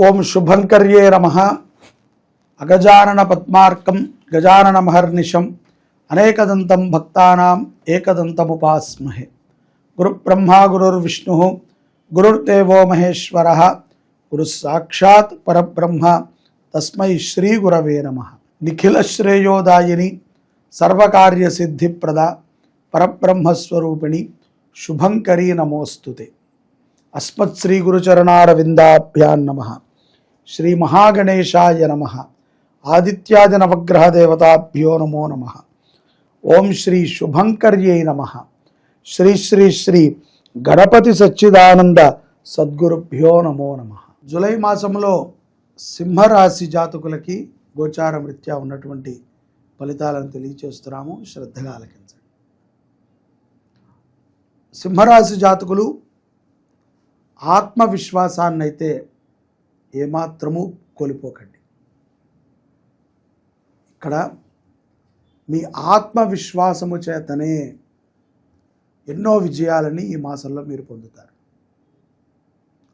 ఓం శుభంకర్యే నమః. అగజానన పద్మార్కం గజానన మహర్నిశం అనేకదంతం భక్తానాం ఏకదంతముపాస్మహే. గురుబ్రహ్మా గురుర్విష్ణు గురుర్దేవో మహేశ్వరః గురు సాక్షాత్ పరబ్రహ్మ తస్మై శ్రీ గురవే నమః. నిఖిల శ్రేయోదాయిని సర్వకార్యసిద్ధిప్రద పరబ్రహ్మస్వరూపిణి శుభంకరీ నమోస్తుతే. అస్మత్ శ్రీ గురుచరణారవిందాభ్యాం నమః. శ్రీ మహాగణేశాయ నమః. ఆదిత్యాది నవగ్రహ దేవతాభ్యో నమో నమః. ఓం శ్రీ శుభంకర్యై నమః. శ్రీ శ్రీ శ్రీ గణపతి సచ్చిదానంద సద్గురుభ్యో నమో నమః. జూలై మాసంలో సింహరాశి జాతకులకి గోచారం రీత్యా ఉన్నటువంటి ఫలితాలను తెలియచేస్తున్నాము, శ్రద్ధగా ఆలకించండి. సింహరాశి జాతకులు ఆత్మవిశ్వాసాన్ని అయితే ఏమాత్రము కోల్పోకండి. ఇక్కడ మీ ఆత్మవిశ్వాసము చేతనే ఎన్నో విజయాలని ఈ మాసంలో మీరు పొందుతారు.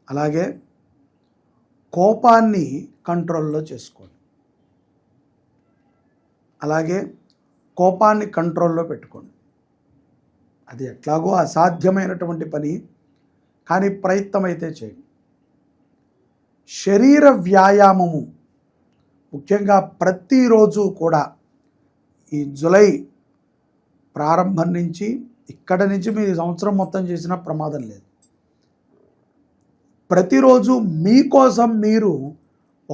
అలాగే కోపాన్ని కంట్రోల్లో చేసుకోండి. అలాగే కోపాన్ని కంట్రోల్లో పెట్టుకోండి. అది ఎట్లాగో అసాధ్యమైనటువంటి పని, కానీ ప్రయత్నం అయితే చేయండి. శరీర వ్యాయామము ముఖ్యంగా ప్రతిరోజు కూడా ఈ జూలై ప్రారంభం నుంచి ఇక్కడ నుంచి మీరు సంవత్సరం మొత్తం చేసిన ప్రమాదం లేదు. ప్రతిరోజు మీకోసం మీరు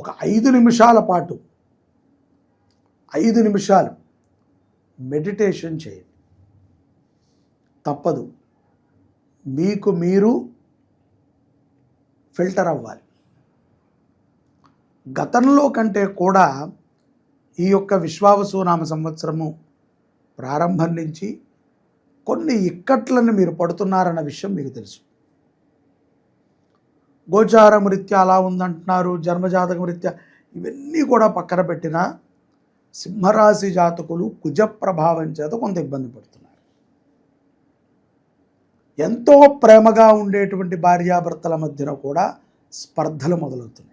ఒక 5 నిమిషాల పాటు 5 నిమిషాలు మెడిటేషన్ చేయండి. తప్పదు, మీకు మీరు ఫిల్టర్ అవ్వాలి. గతంలో కంటే కూడా ఈ యొక్క విశ్వావసునామ సంవత్సరము ప్రారంభం నుంచి కొన్ని ఇక్కట్లను మీరు పడుతున్నారన్న విషయం మీకు తెలుసు. గోచారం రీత్యా అలా ఉందంటున్నారు, జన్మజాతకం రీత్యా ఇవన్నీ కూడా పక్కన పెట్టిన సింహరాశి జాతకులు కుజ ప్రభావం చేత కొంత ఇబ్బంది పడుతున్నారు. ఎంతో ప్రేమగా ఉండేటువంటి భార్యాభర్తల మధ్యన కూడా స్పర్ధలు మొదలవుతున్నాయి.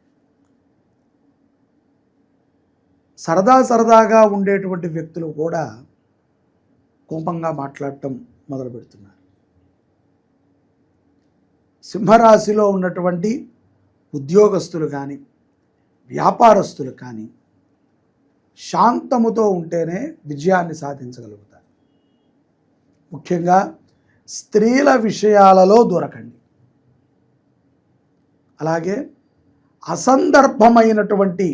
సరదాగా ఉండేటువంటి వ్యక్తులు కూడా కోపంగా మాట్లాడటం మొదలు పెడుతున్నారు. సింహరాశిలో ఉన్నటువంటి ఉద్యోగస్తులు కానీ వ్యాపారస్తులు కానీ శాంతముతో ఉంటేనే విజయాన్ని సాధించగలుగుతారు. ముఖ్యంగా స్త్రీల విషయాలలో దూరకండి. అలాగే అసందర్భమైనటువంటి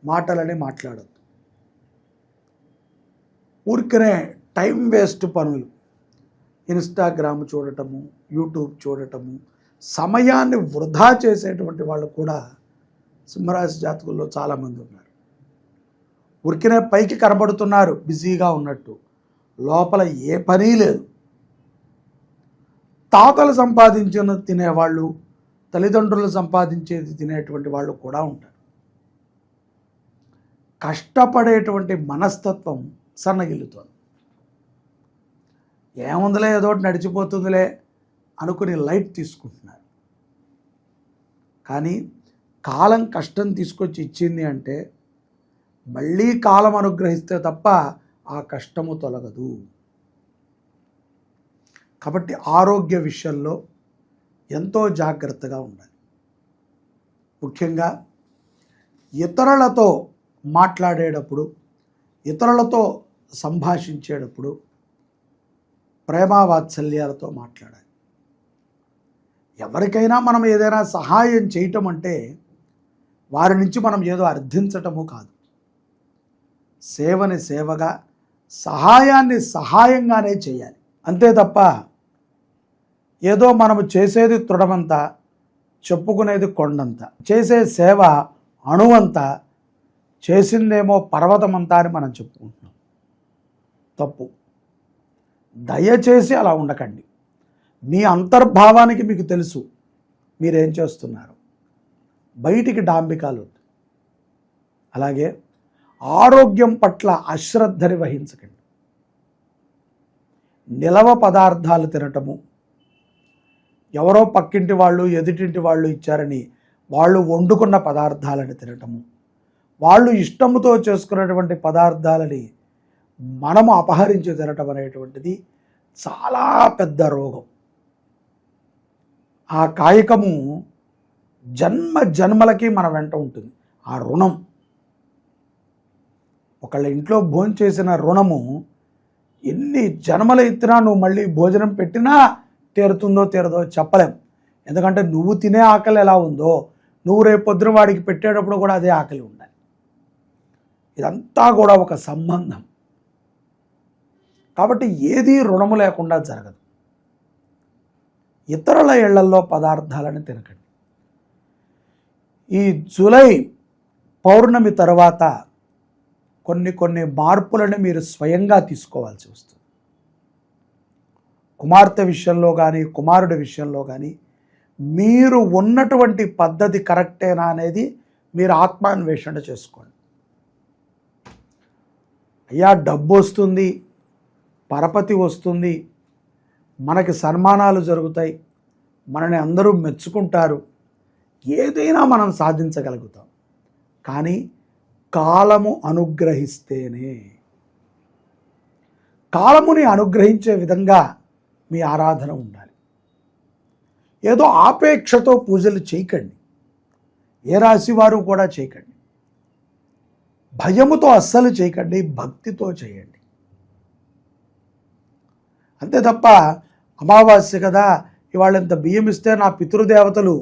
మాటలని మాట్లాడద్దు. ఊరికనే టైం వేస్ట్ పనులు, ఇన్స్టాగ్రామ్ చూడటము, యూట్యూబ్ చూడటము, సమయాన్ని వృధా చేసేటువంటి వాళ్ళు కూడా సింహరాశి జాతకుల్లో చాలామంది ఉన్నారు. ఊరికనే పైకి కనబడుతున్నారు బిజీగా ఉన్నట్టు, లోపల ఏ పని లేదు. తాతలు సంపాదించిన తినేవాళ్ళు, తల్లిదండ్రులు సంపాదించేది తినేటువంటి వాళ్ళు కూడా ఉంటారు. కష్టపడేటువంటి మనస్తత్వం సన్నగిల్లుతోంది. ఏముందిలే, ఏదో నడిచిపోతుందిలే అనుకుని లైట్ తీసుకుంటున్నారు. కానీ కాలం కష్టం తీసుకొచ్చి ఇచ్చింది అంటే మళ్ళీ కాలం అనుగ్రహిస్తే తప్ప ఆ కష్టము తొలగదు. కాబట్టి ఆరోగ్య విషయంలో ఎంతో జాగ్రత్తగా ఉండాలి. ముఖ్యంగా ఇతరులతో మాట్లాడేటప్పుడు, ఇతరులతో సంభాషించేటప్పుడు ప్రేమావాత్సల్యాలతో మాట్లాడాలి. ఎవరికైనా మనం ఏదైనా సహాయం చేయటం అంటే వారి నుంచి మనం ఏదో అర్థించటము కాదు. సేవని సేవగా, సహాయాన్ని సహాయంగానే చేయాలి. అంతే తప్ప ఏదో మనము చేసేది తృఢమంతా, చెప్పుకునేది కొండంత, చేసే సేవ అణువంతా, చేసిందేమో పర్వతమంతా అని మనం చెప్పుకుంటున్నాం. తప్పు. దయచేసి అలా ఉండకండి. మీ అంతర్భావానికి మీకు తెలుసు మీరేం చేస్తున్నారు. బయటికి డాంబికాలు. అలాగే ఆరోగ్యం పట్ల అశ్రద్ధని వహించకండి. నిలవ పదార్థాలు తినటము, ఎవరో పక్కింటి వాళ్ళు ఎదుటింటి వాళ్ళు ఇచ్చారని వాళ్ళు వండుకున్న పదార్థాలను తినటము, వాళ్ళు ఇష్టముతో చేసుకున్నటువంటి పదార్థాలని మనము అపహరించి తినటం అనేటువంటిది చాలా పెద్ద రోగం. ఆ కాయకము జన్మ జన్మలకి మన వెంట ఉంటుంది. ఆ రుణం, ఒకళ్ళ ఇంట్లో భోజనం చేసిన రుణము ఎన్ని జన్మల ఎత్తినా నువ్వు మళ్ళీ భోజనం పెట్టినా తీరుతుందో తీరదో చెప్పలేం. ఎందుకంటే నువ్వు తినే ఆకలి ఎలా ఉందో నువ్వు రేపు పొద్దున వాడికి పెట్టేటప్పుడు కూడా అదే ఆకలి ఉండాలి. ఇదంతా కూడా ఒక సంబంధం. కాబట్టి ఏది రుణము లేకుండా జరగదు. ఇతరుల ఇళ్లల్లో పదార్థాలను తినకండి. ఈ జూలై పౌర్ణమి తర్వాత కొన్ని మార్పులను మీరు స్వయంగా తీసుకోవాల్సి వస్తుంది. కుమార్తె విషయంలో కానీ కుమారుడి విషయంలో కానీ మీరు ఉన్నటువంటి పద్ధతి కరెక్టేనా అనేది మీరు ఆత్మాన్వేషణ చేసుకోండి. అయ్యా డబ్బు వస్తుంది, పరపతి వస్తుంది, మనకి సన్మానాలు జరుగుతాయి, మనని అందరూ మెచ్చుకుంటారు, ఏదైనా మనం సాధించగలుగుతాం. కానీ కాలము అనుగ్రహిస్తేనే, కాలముని అనుగ్రహించే విధంగా మీ ఆరాధన ఉండాలి. ఏదో ఆపేక్షతో పూజలు చేయకండి. ఏ రాశి వారు కూడా చేయకండి. భయముతో అస్సలు చేయకండి, భక్తితో చేయండి. అంతే తప్ప అమావాస్య కదా ఇవాళ ఇంత బియ్యం ఇస్తే నా పితృదేవతలు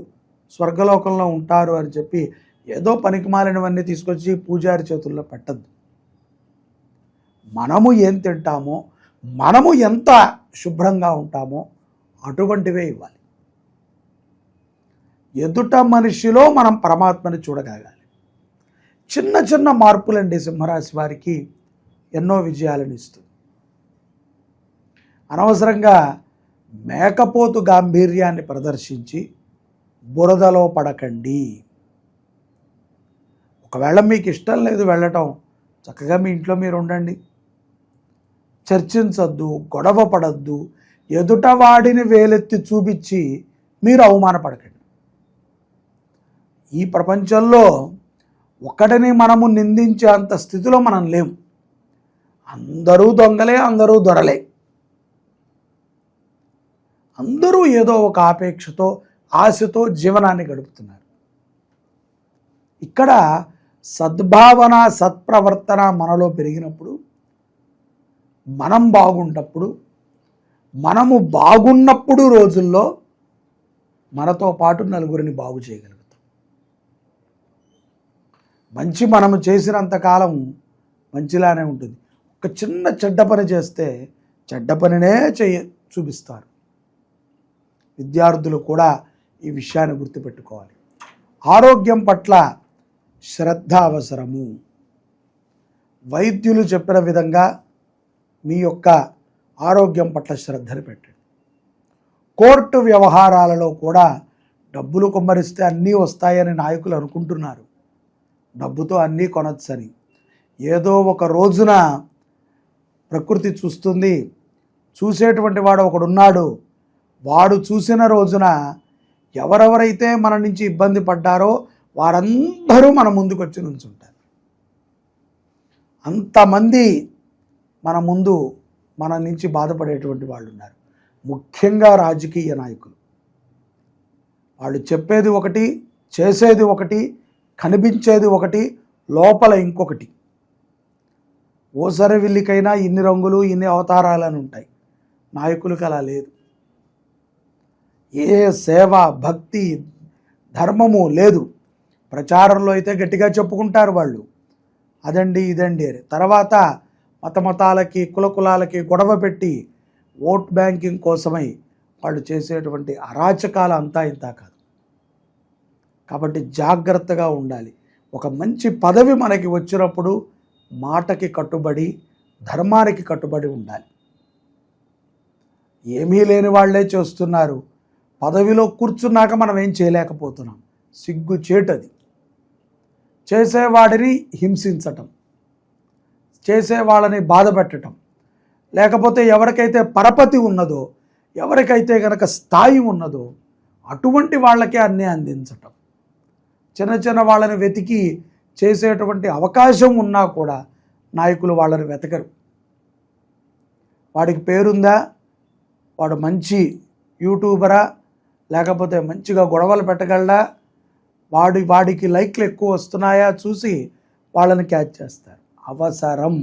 స్వర్గలోకంలో ఉంటారు అని చెప్పి ఏదో పనికిమాలినవన్నీ తీసుకొచ్చి పూజారి చేతుల్లో పెట్టద్దు. మనము ఏం తింటామో, మనము ఎంత శుభ్రంగా ఉంటామో అటువంటివే ఇవ్వాలి. ఎదుట మనిషిలో మనం పరమాత్మని చూడగలగాలి. చిన్న చిన్న మార్పులండి సింహరాశి వారికి ఎన్నో విజయాలను ఇస్తుంది. అనవసరంగా మేకపోతు గాంభీర్యాన్ని ప్రదర్శించి బురదలో పడకండి. ఒకవేళ మీకు ఇష్టం లేదు వెళ్ళటం, చక్కగా మీ ఇంట్లో మీరు ఉండండి. చర్చించొద్దు, గొడవ పడద్దు, ఎదుటవాడిని వేలెత్తి చూపించి మీరు అవమానపడకండి. ఈ ప్రపంచంలో ఒకటిని మనము నిందించే అంత స్థితిలో మనం లేము. అందరూ దొంగలే, అందరూ దొరలే. అందరూ ఏదో ఒక ఆపేక్షతో, ఆశతో జీవనాన్ని గడుపుతున్నారు. ఇక్కడ సద్భావన, సత్ప్రవర్తన మనలో పెరిగినప్పుడు, మనం బాగుంటప్పుడు, మనము బాగున్నప్పుడు రోజుల్లో మనతో పాటు నలుగురిని బాగు చేయగలుగుతాం. మంచి మనము చేసినంతకాలం మంచిలానే ఉంటుంది. ఒక చిన్న చెడ్డ పని చేస్తే చెడ్డ పనినే చూపిస్తారు. విద్యార్థులు కూడా ఈ విషయాన్ని గుర్తుపెట్టుకోవాలి. ఆరోగ్యం పట్ల శ్రద్ధ అవసరము. వైద్యులు చెప్పిన విధంగా మీ యొక్క ఆరోగ్యం పట్ల శ్రద్ధను పెట్టండి. కోర్టు వ్యవహారాలలో కూడా డబ్బులు కుమ్మరిస్తే అన్నీ వస్తాయని నాయకులు అనుకుంటున్నారు. డబ్బుతో అన్నీ కొనొచ్చని. ఏదో ఒక రోజున ప్రకృతి చూస్తుంది. చూసేటువంటి వాడు ఒకడున్నాడు. వాడు చూసిన రోజున ఎవరెవరైతే మన నుంచి ఇబ్బంది పడ్డారో వారందరూ మన ముందుకు వచ్చి నుంచుంటారు. అంతమంది మన ముందు మన నుంచి బాధపడేటువంటి వాళ్ళు ఉన్నారు. ముఖ్యంగా రాజకీయ నాయకులు. వాళ్ళు చెప్పేది ఒకటి, చేసేది ఒకటి, కనిపించేది ఒకటి, లోపల ఇంకొకటి. ఓసరి విల్లికైనా ఇన్ని రంగులు, ఇన్ని అవతారాలని ఉంటాయి. నాయకులకు అలా లేదు. ఏ సేవ, భక్తి, ధర్మము లేదు. ప్రచారంలో అయితే గట్టిగా చెప్పుకుంటారు వాళ్ళు, అదండి ఇదండి అని. తర్వాత మతాలకి, కులాలకి గొడవ పెట్టి ఓట్ బ్యాంకింగ్ కోసమై వాళ్ళు చేసేటువంటి అరాచకాలు అంతా ఇంత కాదు. కాబట్టి జాగ్రత్తగా ఉండాలి. ఒక మంచి పదవి మనకి వచ్చినప్పుడు మాటకి కట్టుబడి, ధర్మానికి కట్టుబడి ఉండాలి. ఏమీ లేని వాళ్ళే చేస్తున్నారు. పదవిలో కూర్చున్నాక మనం ఏం చేయలేకపోతున్నాం. సిగ్గుచేటది. చేసేవాడిని హింసించటం, చేసేవాళ్ళని బాధ పెట్టడం, లేకపోతే ఎవరికైతే పరపతి ఉన్నదో, ఎవరికైతే కనుక స్థాయి ఉన్నదో అటువంటి వాళ్ళకే అన్నీ అందించటం. చిన్న చిన్న వాళ్ళని వెతికి చేసేటువంటి అవకాశం ఉన్నా కూడా నాయకులు వాళ్ళని వెతకరు. వాడికి పేరుందా, వాడు మంచి యూట్యూబరా, లేకపోతే మంచిగా గొడవలు పెట్టగలడా, వాడికి లైక్లు ఎక్కువ వస్తున్నాయా చూసి వాళ్ళని క్యాచ్ చేస్తారు. అవసరం.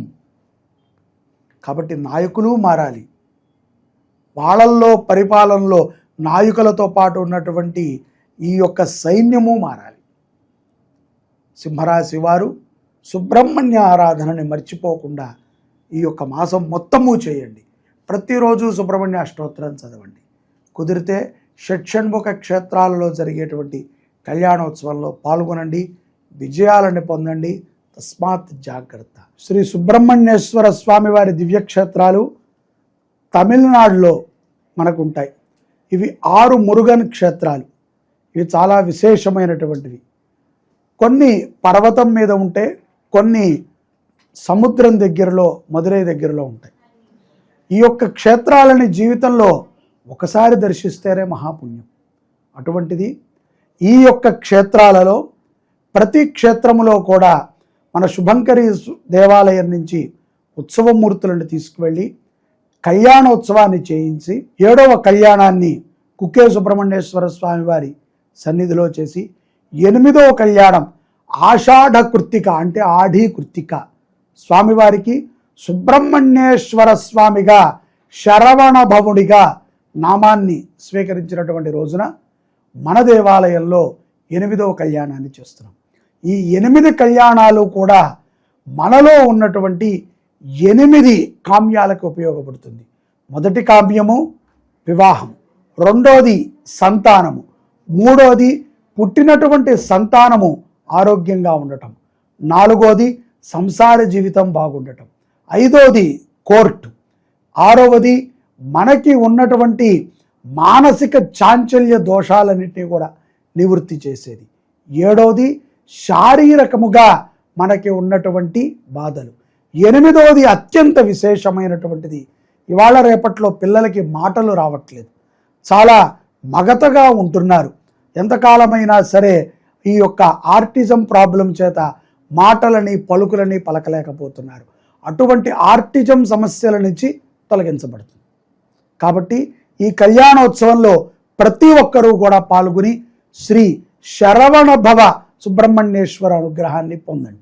కాబట్టి నాయకులు మారాలి. వాళ్ళల్లో పరిపాలనలో నాయకులతో పాటు ఉన్నటువంటి ఈ యొక్క సైన్యము మారాలి. సింహరాశి వారు సుబ్రహ్మణ్య ఆరాధనని మర్చిపోకుండా ఈ యొక్క మాసం మొత్తము చేయండి. ప్రతిరోజు సుబ్రహ్మణ్య అష్టోత్తరం చదవండి. కుదిరితే షట్షణ్ముఖ క్షేత్రాలలో జరిగేటువంటి కళ్యాణోత్సవంలో పాల్గొనండి, విజయాలను పొందండి. తస్మాత్ జాగ్రత్త. శ్రీ సుబ్రహ్మణ్యేశ్వర స్వామి వారి దివ్యక్షేత్రాలు తమిళనాడులో మనకు ఉంటాయి. ఇవి 6 మురుగన్ క్షేత్రాలు. ఇవి చాలా విశేషమైనటువంటివి. కొన్ని పర్వతం మీద ఉంటే, కొన్ని సముద్రం దగ్గరలో, మదురై దగ్గరలో ఉంటాయి. ఈ యొక్క క్షేత్రాలని జీవితంలో ఒకసారి దర్శిస్తేనే మహాపుణ్యం. అటువంటిది ఈ యొక్క క్షేత్రాలలో ప్రతి క్షేత్రములో కూడా మన శుభంకరి దేవాలయం నుంచి ఉత్సవమూర్తులను తీసుకువెళ్ళి కళ్యాణోత్సవాన్ని చేయించి 7వ కళ్యాణాన్ని కుక్కే సుబ్రహ్మణ్యేశ్వర స్వామి వారి సన్నిధిలో చేసి 8వ కళ్యాణం ఆషాఢ కృత్తిక అంటే ఆఢీ కృత్తిక స్వామివారికి సుబ్రహ్మణ్యేశ్వర స్వామిగా శరవణ భవుడిగా నామాన్ని స్వీకరించినటువంటి రోజున మన దేవాలయంలో 8వ కళ్యాణాన్ని చేస్తున్నాం. ఈ 8 కళ్యాణాలు కూడా మనలో ఉన్నటువంటి 8 కామ్యాలకు ఉపయోగపడుతుంది. మొదటి కామ్యము వివాహం, రెండోది సంతానము, మూడోది పుట్టినటువంటి సంతానము ఆరోగ్యంగా ఉండటం, నాలుగోది సంసార జీవితం బాగుండటం, ఐదోది కోర్టు, ఆరవది మనకి ఉన్నటువంటి మానసిక చాంచల్య దోషాలన్నింటినీ కూడా నివృత్తి చేసేది, ఏడవది శారీరకముగా మనకి ఉన్నటువంటి బాధలు, ఎనిమిదవది అత్యంత విశేషమైనటువంటిది ఇవాళ రేపట్లో పిల్లలకి మాటలు రావట్లేదు, చాలా మగతగా ఉంటున్నారు. ఎంతకాలమైనా సరే ఈ యొక్క ఆర్టిజం ప్రాబ్లం చేత మాటలని పలుకులని పలకలేకపోతున్నారు. అటువంటి ఆర్టిజం సమస్యల నుంచి తొలగించబడుతుంది. కాబట్టి ఈ కళ్యాణోత్సవంలో ప్రతి ఒక్కరూ కూడా పాల్గొని శ్రీ శరవణ భవ సుబ్రహ్మణ్యేశ్వర అనుగ్రహాన్ని పొందండి.